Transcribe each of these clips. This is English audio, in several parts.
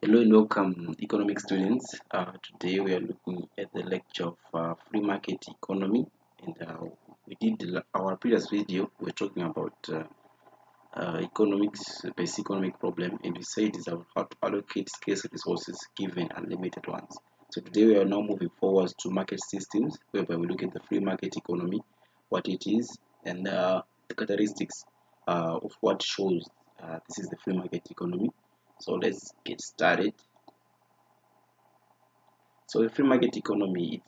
Hello and welcome, economic students. Today we are looking at the lecture of free market economy, and we did our previous video. We're talking about economics, basic economic problem, and we said is about how to allocate scarce resources given unlimited ones. So today we are now moving forward to market systems, whereby we look at the free market economy, what it is, and the characteristics of what shows this is the free market economy. So let's get started. So a free market economy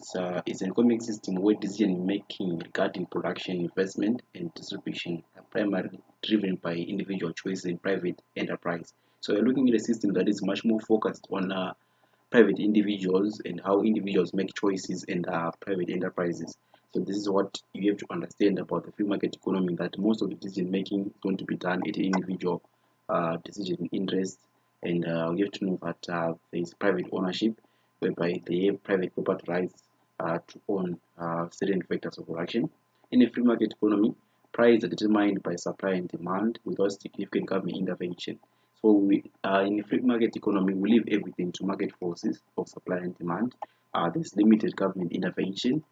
is an economic system where decision making regarding production, investment, and distribution are primarily driven by individual choices in private enterprise. So we're looking at a system that is much more focused on private individuals and how individuals make choices in private enterprises. So this is what you have to understand about the free market economy, that most of the decision making is going to be done at individual decision interest, and you have to know that there is private ownership whereby they have private property rights to own certain factors of production. In a free market economy, prices are determined by supply and demand without significant government intervention. So in a free market economy, we leave everything to market forces of supply and demand. There's limited government intervention.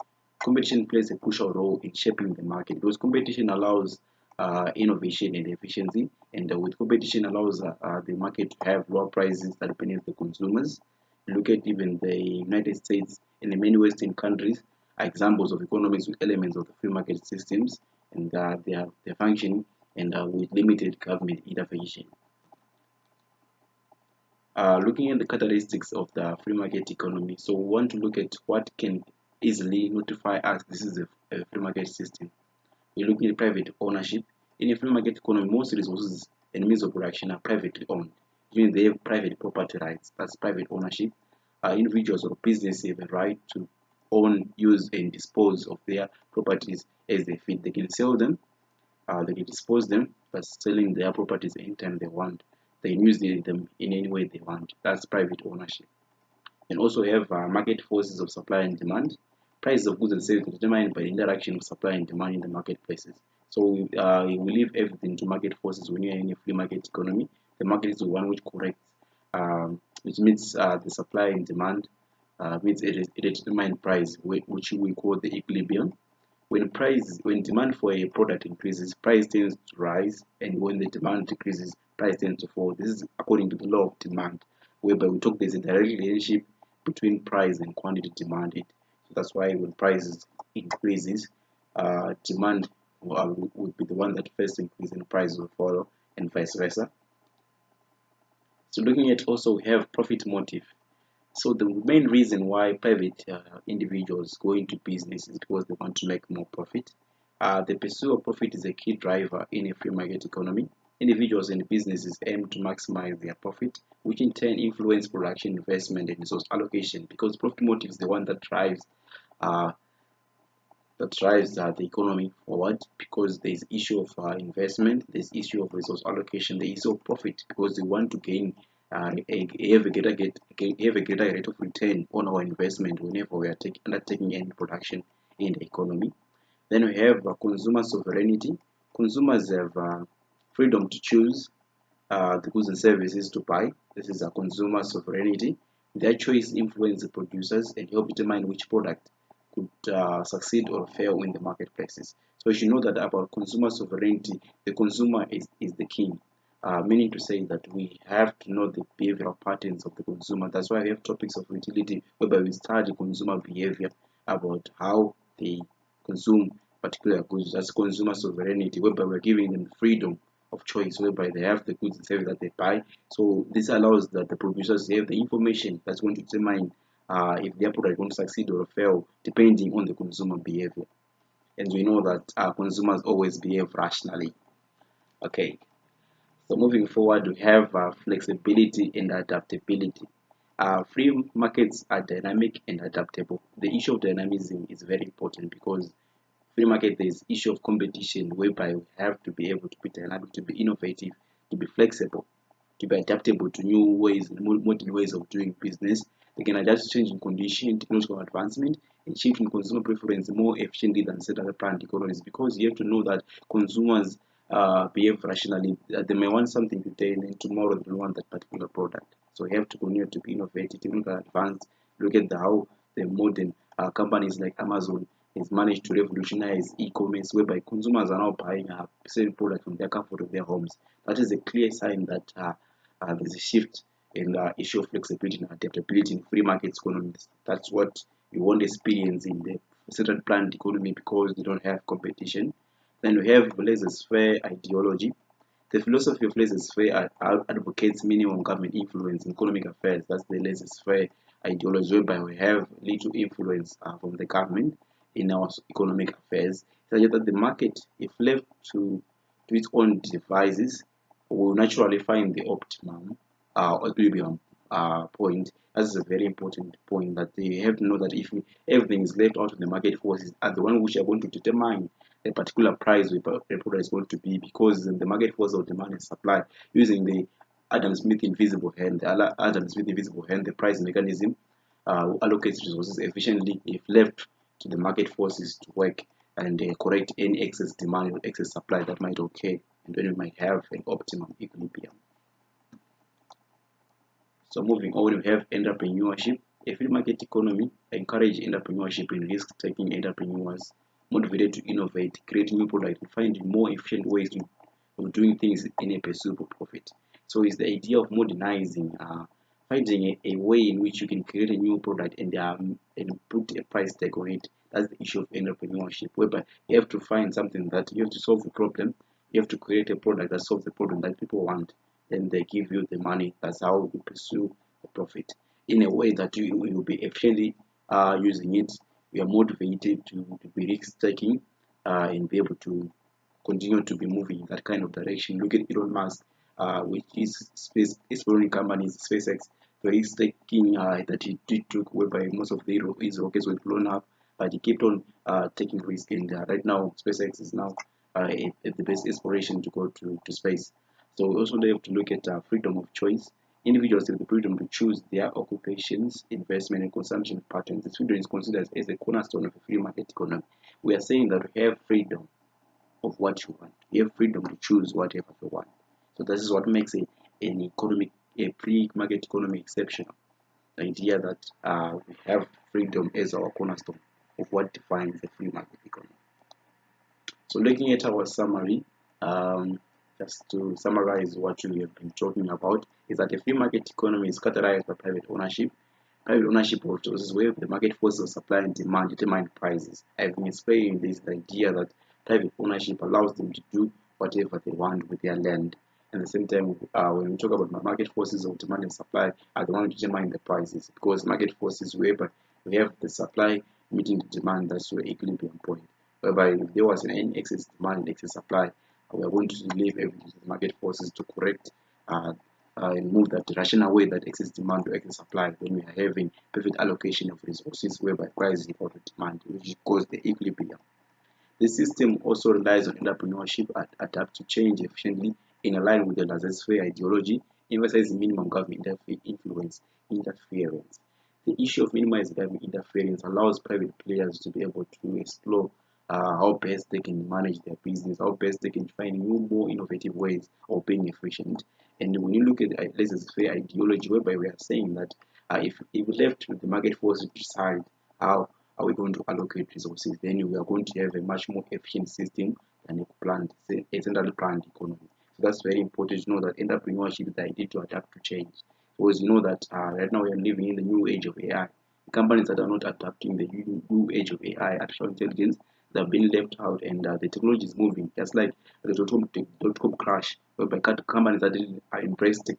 Competition plays a crucial role in shaping the market because competition allows innovation and efficiency, and with competition allows the market to have lower prices that benefit the consumers. Look at even the United States and the many Western countries are examples of economies with elements of the free market systems, and they're functioning and with limited government intervention. Looking at the characteristics of the free market economy, so we want to look at what can easily notify us this is a free market system. We're looking at private ownership. In a free market economy, most resources and means of production are privately owned. Meaning they have private property rights, that's private ownership. Individuals or businesses have a right to own, use, and dispose of their properties as they fit. They can sell them, they can dispose them, that's selling their properties anytime they want. They can use them in any way they want. That's private ownership. And also we have market forces of supply and demand. Prices of goods and services are determined by the interaction of supply and demand in the marketplaces. So we leave everything to market forces when you're in a free market economy. The market is the one which corrects, which meets the supply and demand, meets a determined price, which we call the equilibrium. When demand for a product increases, price tends to rise, and when the demand decreases, price tends to fall. This is according to the law of demand, whereby we talk there's a direct relationship between price and quantity demanded. So that's why when prices increases, demand would be the one that first increases and price will follow, and vice versa. So looking at also we have profit motive. So the main reason why private individuals go into business is because they want to make more profit. The pursuit of profit is a key driver in a free market economy. Individuals and businesses aim to maximize their profit, which in turn influence production, investment, and resource allocation. Because profit motive is the one that drives uh, the economy forward. Because there is issue of investment, there's issue of resource allocation, the issue of profit because they want to gain have a greater rate of return on our investment whenever we are undertaking any production in the economy. Then we have consumer sovereignty. Consumers have freedom to choose the goods and services to buy. This is a consumer sovereignty. Their choice influence the producers and help determine which product could succeed or fail in the marketplaces. So you should know that about consumer sovereignty, the consumer is the king. Meaning to say that we have to know the behavioral patterns of the consumer. That's why we have topics of utility, whereby we study consumer behavior about how they consume particular goods. That's consumer sovereignty, whereby we're giving them freedom of choice, whereby they have the goods and services that they buy. So this allows that the producers have the information that's going to determine if their product is going to succeed or fail, depending on the consumer behavior. And we know that consumers always behave rationally. Okay. So moving forward, we have flexibility and adaptability. Free markets are dynamic and adaptable. The issue of dynamism is very important because free market there is issue of competition whereby we have to be able to be dynamic, to be innovative, to be flexible, to be adaptable to new ways, modern ways of doing business. They can adapt to changing condition, technological advancement, and shifting consumer preference more efficiently than certain other planned economies because you have to know that consumers behave rationally. They may want something today and tomorrow they don't want that particular product. So you have to continue to be innovative, technical advanced. Look at how the modern companies like Amazon has managed to revolutionize e-commerce, whereby consumers are now buying certain products from their comfort of their homes. That is a clear sign that there's a shift in the issue of flexibility and adaptability in free market economies. That's what you won't experience in the central planned economy because they don't have competition. Then we have laissez-faire ideology. The philosophy of laissez-faire advocates minimum government influence in economic affairs. That's the laissez-faire ideology, whereby we have little influence from the government in our economic affairs. Such that the market, if left to its own devices, will naturally find the optimum equilibrium point. That's a very important point that they have to know that if everything is left out of the market forces are the one which are going to determine a particular price a product is going to be, because the market force of demand and supply using the Adam Smith invisible hand, the price mechanism allocates resources efficiently if left to the market forces to work and correct any excess demand or excess supply that might occur, and then we might have an optimum equilibrium. So moving on, we have entrepreneurship. A free market economy encourages entrepreneurship and risk-taking entrepreneurs motivated to innovate, create new products, and find more efficient ways of doing things in a pursuit of profit. So it's the idea of modernizing, finding a way in which you can create a new product and put a price tag on it. That's the issue of entrepreneurship, whereby you have to find something that you have to solve a problem, you have to create a product that solves the problem that people want, then they give you the money. That's how you pursue the profit in a way that you will be efficiently using it. You are motivated to be risk taking and be able to continue to be moving in that kind of direction. Look at Elon Musk, which is space exploring companies, SpaceX, the risk taking that he took, whereby most of his rockets were blown up, but he kept on taking risk. And right now, SpaceX is now at the best exploration to go to space. So we also have to look at freedom of choice. Individuals have the freedom to choose their occupations, investment, and consumption patterns. This freedom is considered as a cornerstone of a free market economy. We are saying that we have freedom of what you want. You have freedom to choose whatever you want. So this is what makes a free market economy exceptional. The idea that we have freedom as our cornerstone of what defines a free market economy. So looking at our summary, just to summarize what we have been talking about, is that a free market economy is characterized by private ownership. Private ownership of resources where the market forces of supply and demand determine prices. I've been explaining this, the idea that private ownership allows them to do whatever they want with their land. And at the same time, when we talk about market forces of demand and supply, are the ones to determine the prices, because market forces whereby we have the supply meeting the demand, that's your equilibrium point. Whereby if there was any excess demand and excess supply, we are going to leave everything to the market forces to correct and move that rational way that excess demand to excess supply. Then we are having perfect allocation of resources whereby price is equal to demand, which causes the equilibrium. This system also relies on entrepreneurship and adapt to change efficiently in line with the laissez-faire ideology, emphasizing minimum government interference. The issue of minimized government interference allows private players to be able to explore how best they can manage their business, how best they can find new, more innovative ways of being efficient. And when you look at the laissez-faire ideology, whereby we are saying that if we left the market forces to decide how are we going to allocate resources, then we are going to have a much more efficient system than a centrally planned economy. So that's very important to know that entrepreneurship is the idea to adapt to change. Because you know that right now we are living in the new age of AI. Companies that are not adapting the new age of AI, artificial intelligence, they've been left out, and the technology is moving. Just like the dot-com crash, whereby companies that didn't embrace the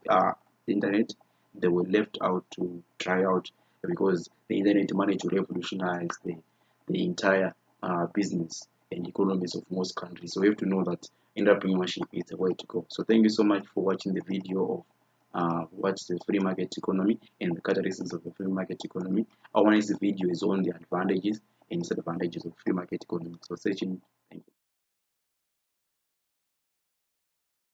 internet, they were left out to try out, because the internet managed to revolutionize the entire business and economies of most countries. So we have to know that entrepreneurship is the way to go. So thank you so much for watching the video of what's the free market economy and the characteristics of the free market economy. Our next video is on the advantages and disadvantages of free market economy. So stay tuned.